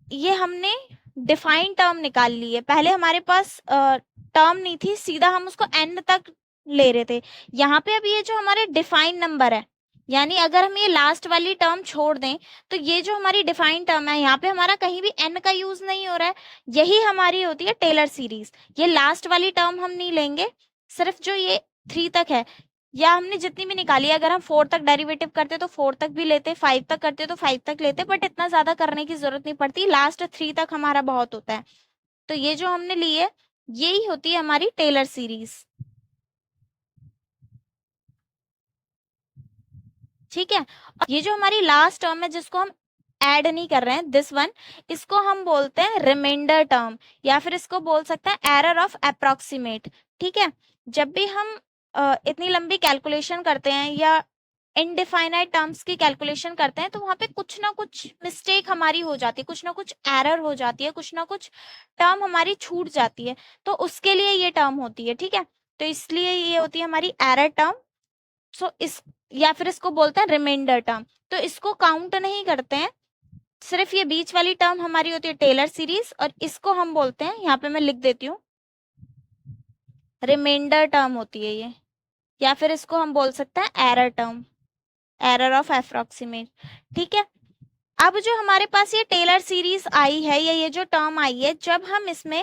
ये हमने डिफाइन टर्म निकाल ली है। पहले हमारे पास टर्म नहीं थी, सीधा हम उसको n तक ले रहे थे। यहाँ पे अब ये जो हमारे डिफाइन नंबर है, यानी अगर हम ये लास्ट वाली टर्म छोड़ दें तो ये जो हमारी डिफाइन टर्म है, यहाँ पे हमारा कहीं भी n का यूज नहीं हो रहा है। यही हमारी होती है टेलर सीरीज। ये लास्ट वाली टर्म हम नहीं लेंगे, सिर्फ जो ये 3 तक है, या हमने जितनी भी निकाली है, अगर हम 4 तक डेरिवेटिव करते तो 4 तक भी लेते, 5 तक करते तो 5 तक लेते, बट इतना ज्यादा करने की जरूरत नहीं पड़ती, लास्ट 3 तक हमारा बहुत होता है। तो ये जो हमने ली है यही होती है हमारी टेलर सीरीज, ठीक है। और ये जो हमारी लास्ट टर्म है जिसको हम ऐड नहीं कर रहे हैं, दिस वन, इसको हम बोलते हैं रिमाइंडर टर्म, या फिर इसको बोल सकते हैं एरर ऑफ अप्रोक्सीमेट, ठीक है। जब भी हम इतनी लंबी कैलकुलेशन करते हैं या इनडिफाइनाइट टर्म्स की कैलकुलेशन करते हैं, तो वहां पे कुछ ना कुछ मिस्टेक हमारी हो जाती है, कुछ ना कुछ एरर हो जाती है, कुछ ना कुछ टर्म हमारी छूट जाती है, तो उसके लिए ये टर्म होती है, ठीक है। तो इसलिए ये होती है हमारी एरर टर्म। सो इस, या फिर इसको बोलते हैं रिमाइंडर टर्म। तो इसको काउंट नहीं करते हैं, सिर्फ ये बीच वाली टर्म हमारी होती है टेलर सीरीज, और इसको हम बोलते हैं, यहाँ पे मैं लिख देती हूँ, रिमाइंडर टर्म होती है ये, या फिर इसको हम बोल सकते हैं error term, error of approximate, ठीक है। अब जो हमारे पास ये टेलर सीरीज आई है, या ये जो टर्म आई है, जब हम इसमें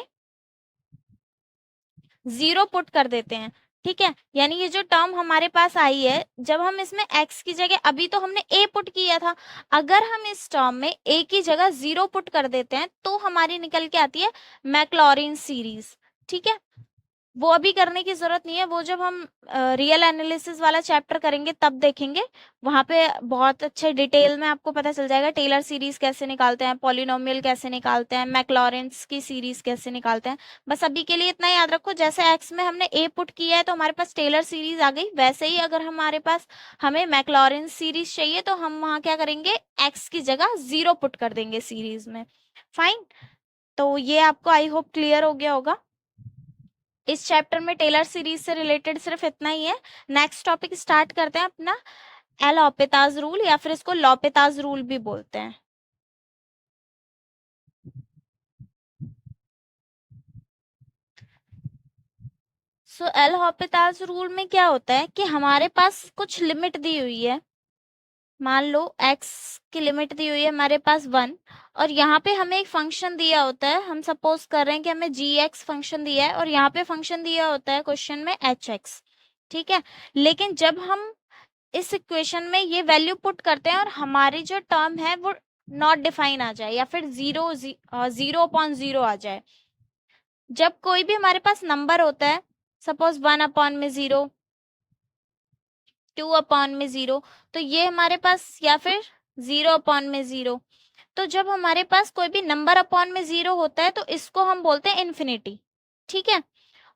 0 पुट कर देते हैं, ठीक है, यानी ये जो टर्म हमारे पास आई है, जब हम इसमें x की जगह, अभी तो हमने a पुट किया था, अगर हम इस टर्म में a की जगह 0 पुट कर देते हैं तो हमारी निकल के आती है मैक्लॉरिन सीरीज, ठीक है। वो अभी करने की जरूरत नहीं है, वो जब हम रियल एनालिसिस वाला चैप्टर करेंगे तब देखेंगे, वहां पे बहुत अच्छे डिटेल में आपको पता चल जाएगा टेलर सीरीज कैसे निकालते हैं, पॉलिनोमियल कैसे निकालते हैं, मैक्लॉरेंस की सीरीज कैसे निकालते हैं। बस अभी के लिए इतना याद रखो, जैसे एक्स में हमने ए पुट किया है तो हमारे पास टेलर सीरीज आ गई, वैसे ही अगर हमारे पास हमें मैक्लॉरेंस सीरीज चाहिए तो हम वहां क्या करेंगे, एक्स की जगह 0 पुट कर देंगे सीरीज में, फाइन। तो ये आपको आई होप क्लियर हो गया होगा। इस चैप्टर में टेलर सीरीज से रिलेटेड सिर्फ इतना ही है। नेक्स्ट टॉपिक स्टार्ट करते हैं अपना एल ऑपेताज रूल, या फिर इसको लॉपेताज रूल भी बोलते हैं। सो एल ऑपेताज रूल में क्या होता है कि हमारे पास कुछ लिमिट दी हुई है, मान लो x की लिमिट दी हुई है हमारे पास 1 और यहाँ पे हमें एक फंक्शन दिया होता है, हम सपोज कर रहे हैं कि हमें gx फंक्शन दिया है और यहाँ पे फंक्शन दिया होता है क्वेश्चन में hx, ठीक है। लेकिन जब हम इस इक्वेशन में ये वैल्यू पुट करते हैं और हमारी जो टर्म है वो नॉट डिफाइन आ जाए या फिर 0/0 आ जाए, जब कोई भी हमारे पास नंबर होता है, सपोज 1/0, 2/0, तो ये हमारे पास, या फिर 0/0, तो जब हमारे पास कोई भी नंबर अपॉन में 0 होता है तो इसको हम बोलते हैं इन्फिनिटी, ठीक है।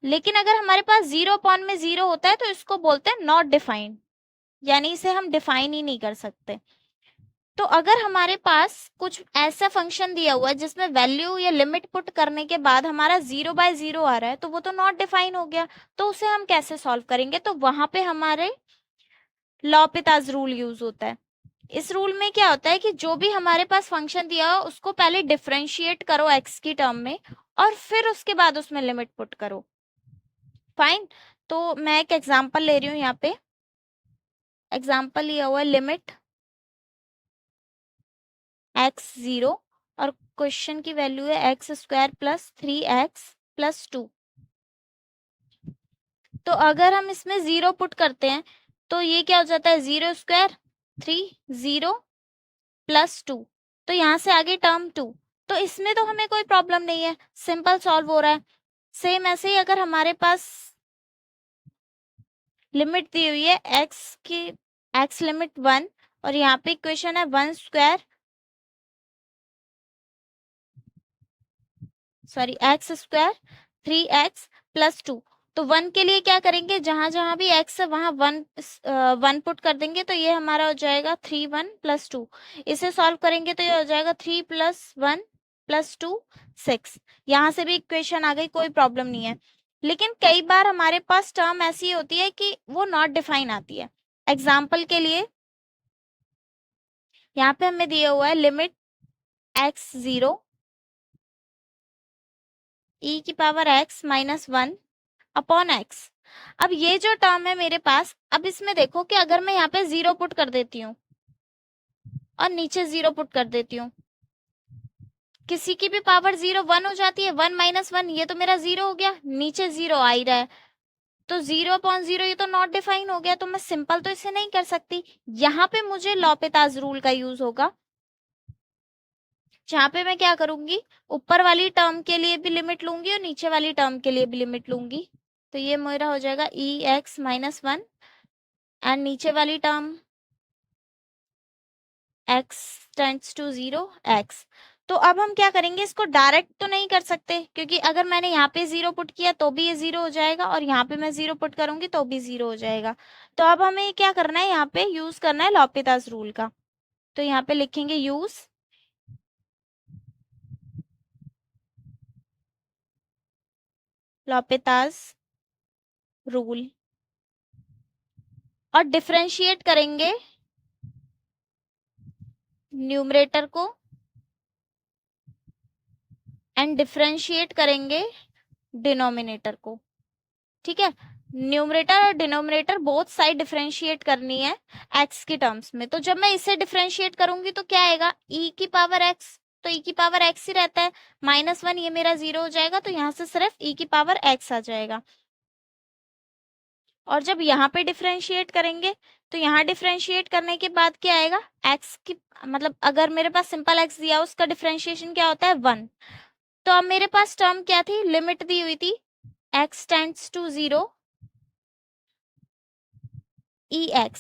लेकिन अगर हमारे पास 0/0 होता है तो इसको बोलते हैं नॉट डिफाइंड, यानी इसे हम डिफाइन ही नहीं कर सकते। तो अगर हमारे पास कुछ ऐसा फंक्शन दिया हुआ है जिसमें वैल्यू या लिमिट पुट करने के बाद हमारा 0/0 आ रहा है, तो वो तो नॉट डिफाइन हो गया। तो उसे हम कैसे सॉल्व करेंगे? तो वहां पे हमारे लॉपिताज रूल यूज होता है। इस रूल में क्या होता है कि जो भी हमारे पास फंक्शन दिया हो उसको पहले डिफरेंशिएट करो x की टर्म में और फिर उसके बाद उसमें लिमिट पुट करो। फाइन। तो मैं एक एग्जांपल ले रही हूँ, यहाँ पे एग्जांपल लिया हुआ है लिमिट x 0 और क्वेश्चन की वैल्यू है x² + 3x + 2। तो अगर हम इसमें 0 पुट करते हैं तो ये क्या हो जाता है, 0², 3, 0 + 2, तो यहाँ से आगे टर्म 2। तो इसमें तो हमें कोई प्रॉब्लम नहीं है, सिंपल सॉल्व हो रहा है। सेम ऐसे ही अगर हमारे पास लिमिट दी हुई है x लिमिट 1 और यहाँ पे इक्वेशन है 1² x² 3x + 2। तो 1 के लिए क्या करेंगे, जहां जहां भी x है वहां 1 पुट कर देंगे, तो ये हमारा हो जाएगा 3 1 + 2। इसे सॉल्व करेंगे तो ये हो जाएगा 3 + 1 + 2 6। यहाँ से भी इक्वेशन आ गई, कोई प्रॉब्लम नहीं है। लेकिन कई बार हमारे पास टर्म ऐसी होती है कि वो नॉट डिफाइन आती है। एग्जाम्पल के लिए यहाँ पे हमें दिया हुआ है limit x 0 e⁻x - 1 upon x। अब ये जो टर्म है मेरे पास, अब इसमें देखो कि अगर मैं यहाँ पे 0 पुट कर देती हूँ और नीचे 0 पुट कर देती हूँ, किसी की भी पावर 0 1 हो जाती है, 1 - 1 ये तो मेरा 0 हो गया, नीचे 0 आ ही रहा है, तो 0/0 ये तो नॉट डिफाइन हो गया, तो मैं सिंपल तो इसे नहीं कर सकती। यहाँ पे मुझे लॉपिताज रूल का यूज होगा, जहाँ पे मैं क्या करूंगी, ऊपर वाली टर्म के लिए भी लिमिट लूंगी और नीचे वाली टर्म के लिए भी लिमिट लूंगी। तो ये मेरा हो जाएगा ex - 1 एंड नीचे वाली term x tends to 0 x। तो अब हम क्या करेंगे, इसको डायरेक्ट तो नहीं कर सकते क्योंकि अगर मैंने यहाँ पे 0 पुट किया तो भी ये 0 हो जाएगा और यहाँ पे मैं 0 पुट करूंगी तो भी 0 हो जाएगा। तो अब हमें क्या करना है, यहाँ पे यूज करना है लॉपिताज रूल का। तो यहाँ पे लिखेंगे यूज लॉपिताज रूल और डिफरेंशिएट करेंगे न्यूमरेटर को एंड डिफरेंशिएट करेंगे डिनोमिनेटर को, ठीक है। न्यूमरेटर और डिनोमिनेटर बोथ साइड डिफरेंशिएट करनी है x की टर्म्स में। तो जब मैं इसे डिफरेंशिएट करूंगी तो क्या आएगा, e⁻x, तो e⁻x ही रहता है, -1 ये मेरा 0 हो जाएगा, तो यहाँ से सिर्फ e⁻x आ जाएगा। और जब यहाँ पे डिफरेंशिएट करेंगे तो यहाँ डिफरेंशिएट करने के बाद क्या आएगा, x की मतलब अगर मेरे पास सिंपल x दिया उसका डिफरेंशिएशन क्या होता है 1। तो अब मेरे पास टर्म क्या थी, लिमिट दी हुई थी x टेंड्स टू 0 ex,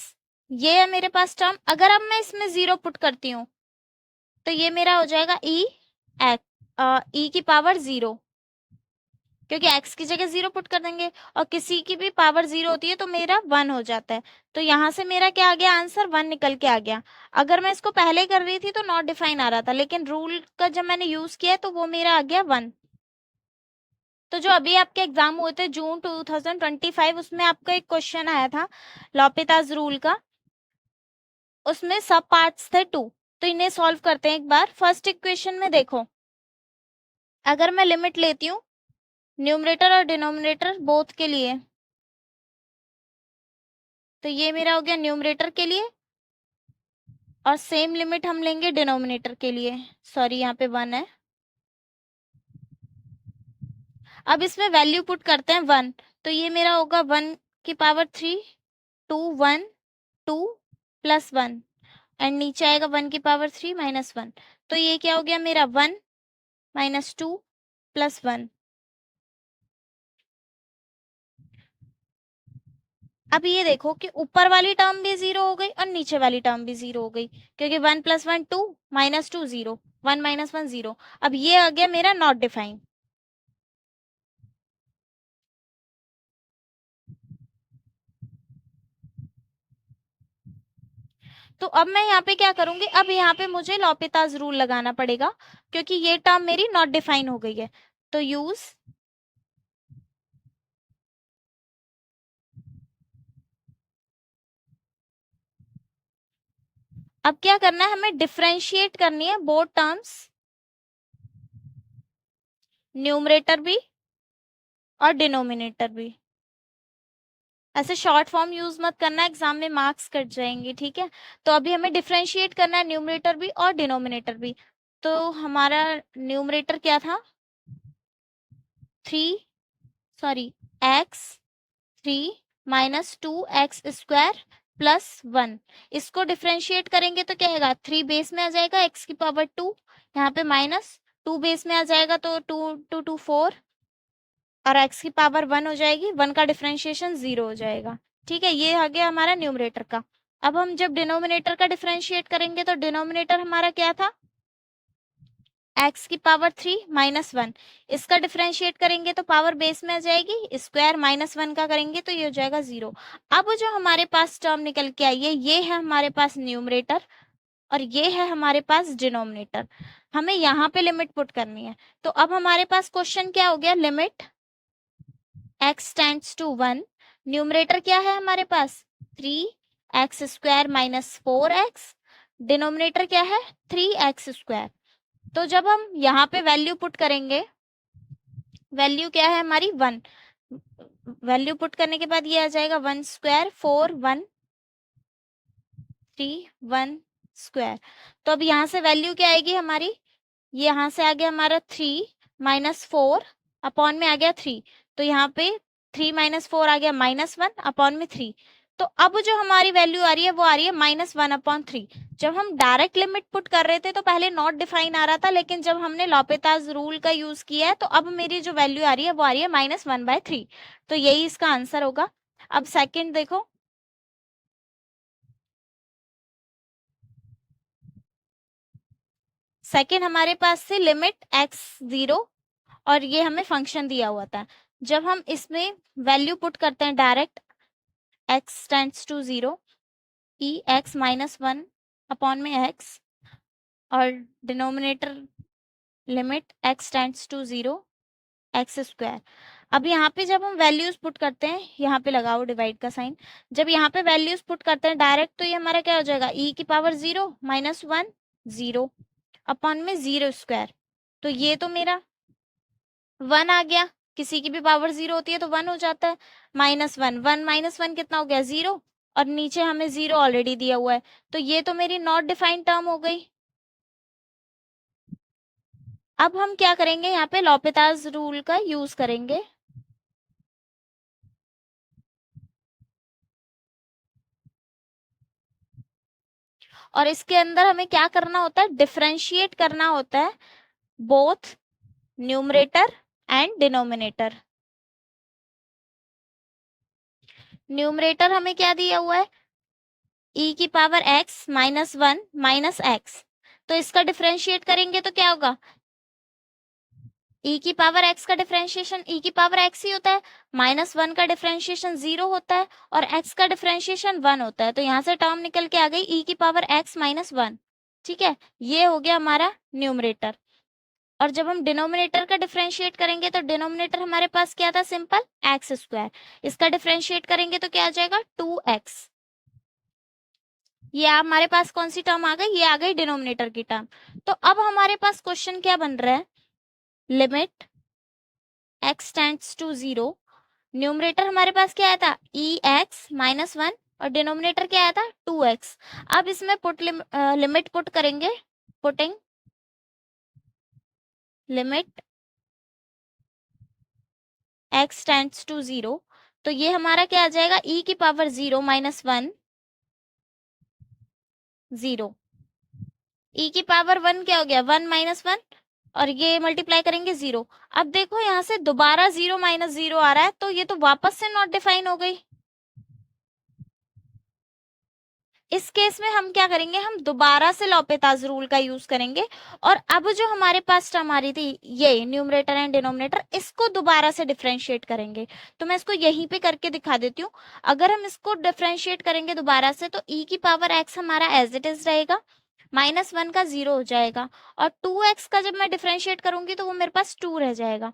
ये है मेरे पास टर्म। अगर अब मैं इसमें 0 पुट करती हूँ तो ये मेरा हो जाएगा e⁻0, क्योंकि x की जगह 0 पुट कर देंगे और किसी की भी पावर 0 होती है तो मेरा 1 हो जाता है। तो यहाँ से मेरा क्या आ गया, आंसर 1 निकल के आ गया। अगर मैं इसको पहले कर रही थी तो नॉट डिफाइन आ रहा था, लेकिन रूल का जब मैंने यूज किया तो वो मेरा आ गया 1। तो जो अभी आपके एग्जाम हुए थे जून 2025, उसमें आपका एक क्वेश्चन आया था लॉपिताज रूल का, उसमें सब पार्ट्स थे 2। तो इन्हें सॉल्व करते हैं एक बार। फर्स्ट इक्वेशन में देखो, अगर मैं लिमिट लेती हूँ न्यूमरेटर और डिनोमिनेटर बोथ के लिए, तो ये मेरा हो गया न्यूमरेटर के लिए और सेम लिमिट हम लेंगे डिनोमिनेटर के लिए। सॉरी, यहाँ पे 1 है। अब इसमें वैल्यू पुट करते हैं 1, तो ये मेरा होगा 1 की पावर 3, 2 1 2 प्लस 1, एंड नीचे आएगा 1 की पावर 3 माइनस 1। तो ये क्या हो गया मेरा 1 माइनस 2 प्लस 1। अब ये देखो कि ऊपर वाली टर्म भी 0 हो गई और नीचे वाली टर्म भी 0 हो गई, क्योंकि 1 प्लस 1 2 माइनस 2 0, 1 माइनस 1 0। अब ये आ गया मेरा नॉट डिफाइन। तो अब मैं यहाँ पे क्या करूंगी, अब यहाँ पे मुझे लॉपिताज रूल लगाना पड़ेगा, क्योंकि ये टर्म मेरी नॉट डिफाइन हो गई है। तो यूज अब क्या करना है, हमें डिफरेंशिएट करनी है बोथ टर्म्स, न्यूमरेटर भी और डिनोमिनेटर भी। ऐसे शॉर्ट फॉर्म यूज मत करना, एग्जाम में मार्क्स कट जाएंगे, ठीक है। तो अभी हमें डिफरेंशिएट करना है न्यूमरेटर भी और डिनोमिनेटर भी। तो हमारा न्यूमरेटर क्या था, 3 माइनस 2x² प्लस 1। इसको डिफरेंशिएट करेंगे तो क्या आएगा, 3 बेस में आ जाएगा x की पावर 2, यहाँ पे माइनस 2 बेस में आ जाएगा तो 2 4, और x की पावर 1 हो जाएगी, 1 का डिफरेंशिएशन 0 हो जाएगा। ठीक है, ये आ गया हमारा न्यूमरेटर का। अब हम जब डिनोमिनेटर का डिफरेंशिएट करेंगे तो डिनोमिनेटर हमारा क्या था, x की पावर 3 माइनस 1। इसका डिफरेंशिएट करेंगे तो पावर बेस में आ जाएगी, स्क्वायर माइनस 1 का करेंगे तो ये हो जाएगा 0। अब जो हमारे पास टर्म निकल के आई है, ये है हमारे पास न्यूमरेटर और ये है हमारे पास डिनोमिनेटर। हमें यहाँ पे लिमिट पुट करनी है। तो अब हमारे पास क्वेश्चन क्या हो गया, limit x tends to 1, numerator क्या है हमारे पास 3x² माइनस 4x, डिनोमिनेटर क्या है 3x²। तो जब हम यहाँ पे वैल्यू पुट करेंगे, वैल्यू क्या है हमारी 1, वैल्यू पुट करने के बाद ये आ जाएगा 1 स्क्वायर 4 1 3 1 स्क्वायर। तो अब यहाँ से वैल्यू क्या आएगी हमारी, ये यहाँ से आ गया हमारा 3 माइनस 4 अपॉन में आ गया 3, तो यहाँ पे 3 माइनस 4 आ गया -1 अपॉन में 3। तो अब जो हमारी वैल्यू आ रही है वो आ रही है -1/3। जब हम डायरेक्ट लिमिट पुट कर रहे थे तो पहले नॉट डिफाइन आ रहा था, लेकिन जब हमने लॉपिताज रूल का यूज किया है तो अब मेरी जो वैल्यू आ रही है वो आ रही है -1/3। तो यही इसका आंसर होगा। अब सेकंड देखो, सेकंड हमारे पास से लिमिट x 0, और ये हमें फंक्शन दिया हुआ था। जब हम इसमें वैल्यू पुट करते हैं direct, x tends to 0 e x minus 1 upon में x, और denominator limit x tends to 0 x²। अब यहाँ पे जब हम वैल्यूज पुट करते हैं, यहाँ पे लगाओ डिवाइड का साइन, जब यहाँ पे वैल्यूज पुट करते हैं डायरेक्ट तो ये हमारा क्या हो जाएगा, e की पावर 0 माइनस 1 0 अपॉन में 0²। तो ये तो मेरा 1 आ गया, किसी की भी पावर 0 होती है तो 1 हो जाता है, -1 1 माइनस 1 कितना हो गया 0, और नीचे हमें 0 ऑलरेडी दिया हुआ है, तो ये तो मेरी नॉट डिफाइंड टर्म हो गई। अब हम क्या करेंगे, यहाँ पे लॉपिताज रूल का यूज करेंगे। और इसके अंदर हमें क्या करना होता है, डिफरेंशिएट करना होता है both numerator and denominator. Numerator हमें क्या दिया हुआ है, e की power x minus 1 minus x, तो इसका डिफरेंशिएट करेंगे तो क्या होगा, e की पावर x का डिफरेंशिएशन e की पावर x ही होता है, -1 का डिफरेंशिएशन 0 होता है और x का डिफरेंशिएशन 1 होता है। तो यहाँ से टर्म निकल के आ गई e की पावर x माइनस 1। ठीक है, ये हो गया हमारा न्यूमरेटर। और जब हम डिनोमिनेटर का डिफरेंशिएट करेंगे तो डिनोमिनेटर हमारे पास क्या था, सिंपल x², इसका डिफरेंशिएट करेंगे तो क्या आ जाएगा 2x। ये हमारे पास कौन सी टर्म आ गई, ये आ गई डिनोमिनेटर की टर्म। तो अब हमारे पास क्वेश्चन क्या बन रहा है, limit x tends to 0, numerator हमारे पास क्या आया था, e x माइनस 1 और डिनोमिनेटर क्या आया था 2x। अब इसमें लिमिट पुट करेंगे, putting limit x tends to 0, तो ये हमारा क्या आ जाएगा e की पावर 0 माइनस 1 0, e की पावर 1 क्या हो गया 1 माइनस 1, और ये मल्टीप्लाई करेंगे 0। अब देखो यहाँ से दोबारा 0 माइनस 0 आ रहा है, तो ये तो वापस से नॉट डिफाइन हो गई। इस केस में हम क्या करेंगे, हम दोबारा से लॉपेताज रूल का यूज करेंगे, और अब जो हमारे पास टर्म आ रही थी ये न्यूमरेटर एंड डिनोमिनेटर, इसको दोबारा से डिफरेंशिएट करेंगे। तो मैं इसको यहीं पे करके दिखा देती हूँ। अगर हम इसको डिफरेंशिएट करेंगे दोबारा से, तो e की पावर x हमारा एज इट इज रहेगा, माइनस 1 का 0 हो जाएगा, और 2x का जब मैं डिफरेंशिएट करूंगी तो वो मेरे पास 2 रह जाएगा।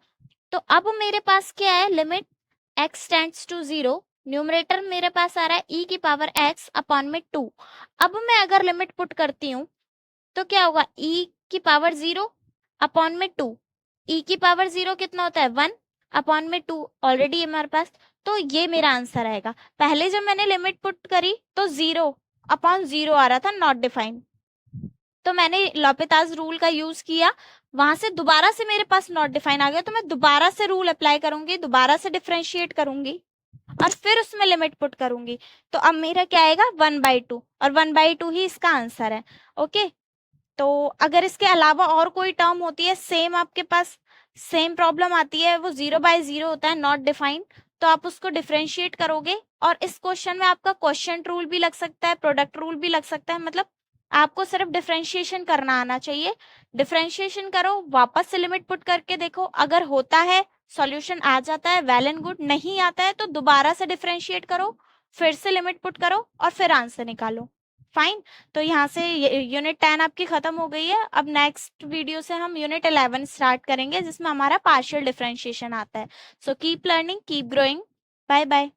तो अब मेरे पास क्या है, limit x tends to 0, numerator मेरे पास आ रहा है e की पावर x अपॉन में 2। अब मैं अगर लिमिट पुट करती हूँ तो क्या होगा, e की पावर 0 अपॉन में 2, e की पावर 0 कितना होता है 1 अपॉन में 2, ऑलरेडी हमारे पास, तो ये मेरा आंसर आएगा। पहले जब मैंने लिमिट पुट करी तो 0 अपॉन 0 आ रहा था, नॉट डिफाइंड, तो मैंने लॉपेताज रूल का यूज किया, वहां से दोबारा से मेरे पास नॉट डिफाइन आ गया, तो मैं दोबारा से रूल अप्लाई करूंगी, दोबारा से डिफरेंशिएट करूंगी और फिर उसमें लिमिट पुट करूंगी। तो अब मेरा क्या आएगा 1/2, और 1/2 ही इसका आंसर है। ओके, तो अगर इसके अलावा और कोई टर्म होती है सेम, आपके पास सेम प्रॉब्लम आती है, वो 0/0 होता है नॉट डिफाइंड, तो आप उसको डिफरेंशिएट करोगे, और इस क्वेश्चन में आपका क्वोशिएंट रूल भी लग सकता है, प्रोडक्ट रूल भी लग सकता है, मतलब आपको सिर्फ डिफरेंशिएशन करना आना चाहिए। डिफरेंशिएशन करो, वापस से लिमिट पुट करके देखो, अगर होता है सॉल्यूशन आ जाता है वेल एंड गुड, नहीं आता है तो दोबारा से डिफरेंशिएट करो, फिर से लिमिट पुट करो और फिर आंसर निकालो। फाइन, तो यहाँ से यूनिट 10 आपकी खत्म हो गई है। अब नेक्स्ट वीडियो से हम यूनिट 11 स्टार्ट करेंगे, जिसमें हमारा पार्शियल डिफरेंशिएशन आता है। So keep learning, keep growing, bye bye.